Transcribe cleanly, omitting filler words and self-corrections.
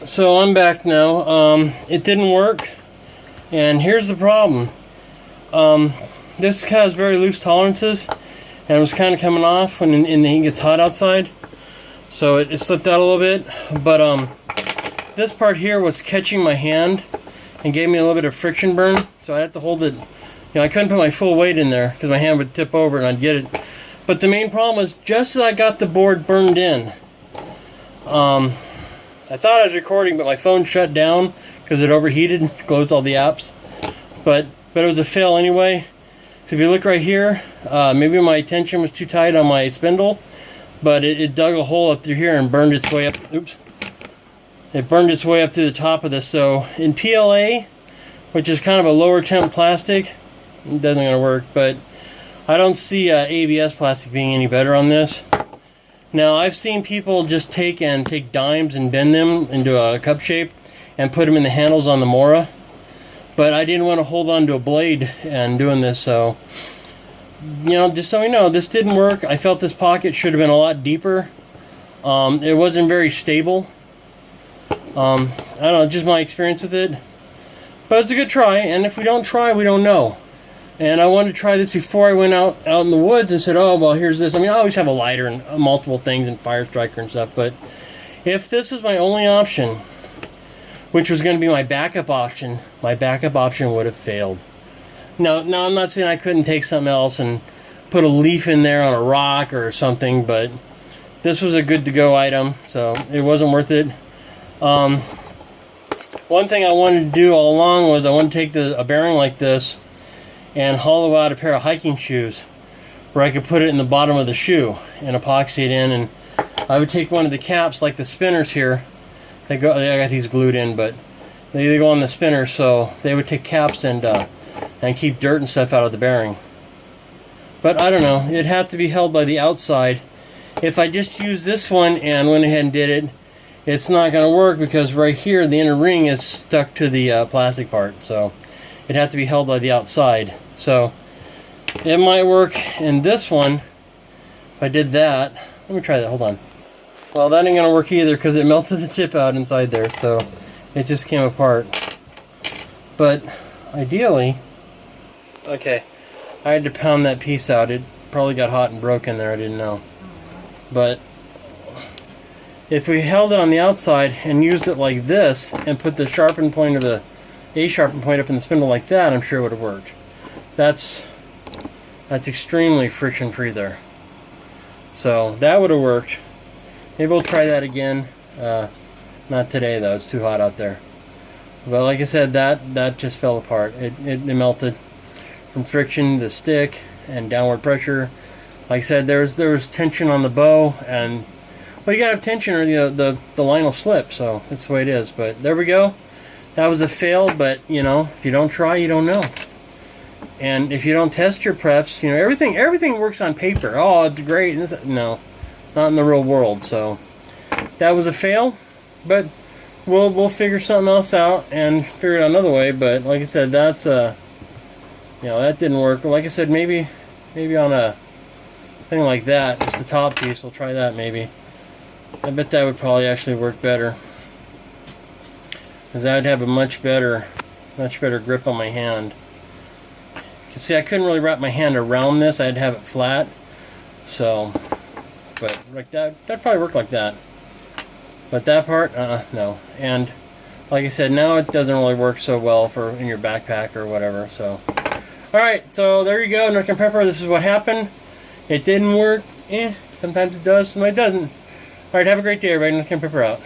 So I'm back now. It didn't work, and here's the problem. This has very loose tolerances, and it was kind of coming off when it gets hot outside. So it slipped out a little bit, but this part here was catching my hand and gave me a little bit of friction burn. So I had to hold it. I couldn't put my full weight in there because my hand would tip over and I'd get it. But the main problem was just as I got the board burned in. I thought I was recording, but my phone shut down because it overheated, closed all the apps. But it was a fail anyway. If you look right here, maybe my tension was too tight on my spindle, but it dug a hole up through here and burned its way up. Oops. It burned its way up through the top of this. So in PLA, which is kind of a lower temp plastic, it doesn't gonna work. But I don't see ABS plastic being any better on this. Now I've seen people just take dimes and bend them into a cup shape and put them in the handles on the Mora, but I didn't want to hold on to a blade and doing this, so just so you know, this didn't work. I felt this pocket should have been a lot deeper. It wasn't very stable. I don't know, just my experience with it, but it's a good try, and if we don't try, we don't know. And I wanted to try this before I went out in the woods and said, oh, well, here's this. I mean, I always have a lighter and multiple things and fire striker and stuff, but if this was my only option, which was going to be my backup option would have failed. Now, I'm not saying I couldn't take something else and put a leaf in there on a rock or something, but this was a good-to-go item, so it wasn't worth it. One thing I wanted to do all along was I wanted to take a bearing like this and hollow out a pair of hiking shoes where I could put it in the bottom of the shoe and epoxy it in, and I would take one of the caps like the spinners here. I got these glued in, but they go on the spinner, so they would take caps and keep dirt and stuff out of the bearing. But I don't know, it'd have to be held by the outside. If I just use this one and went ahead and did it, it's not going to work because right here the inner ring is stuck to the plastic part, so it'd have to be held by the outside. So it might work in this one if I did that. Let me try that, hold on. Well, that ain't gonna work either because it melted the tip out inside there, so it just came apart. But ideally, okay, I had to pound that piece out. It probably got hot and broke in there, I didn't know. But if we held it on the outside and used it like this and put the sharpened point of the sharpened point up in the spindle like that, I'm sure it would have worked. That's extremely friction free there. So that would have worked. Maybe we'll try that again. Not today though, it's too hot out there. But like I said, that just fell apart. It melted from friction, the stick, and downward pressure. Like I said, there was tension on the bow, and well, you gotta have tension or the line will slip. So that's the way it is. But there we go. That was a fail, but if you don't try, you don't know. And if you don't test your preps, everything works on paper. Oh, it's great. No, not in the real world. So that was a fail, but we'll figure something else out and figure it out another way. But like I said, that's that didn't work. Like I said, maybe on a thing like that, just the top piece, we'll try that maybe. I bet that would probably actually work better, because I'd have a much better grip on my hand. You can see I couldn't really wrap my hand around this. I'd have it flat. So, but like that probably worked like that. But that part, no. And like I said, now it doesn't really work so well for in your backpack or whatever. So, all right. So there you go, North Pepper. This is what happened. It didn't work. Sometimes it does, sometimes it doesn't. All right. Have a great day, everybody. North Pepper out.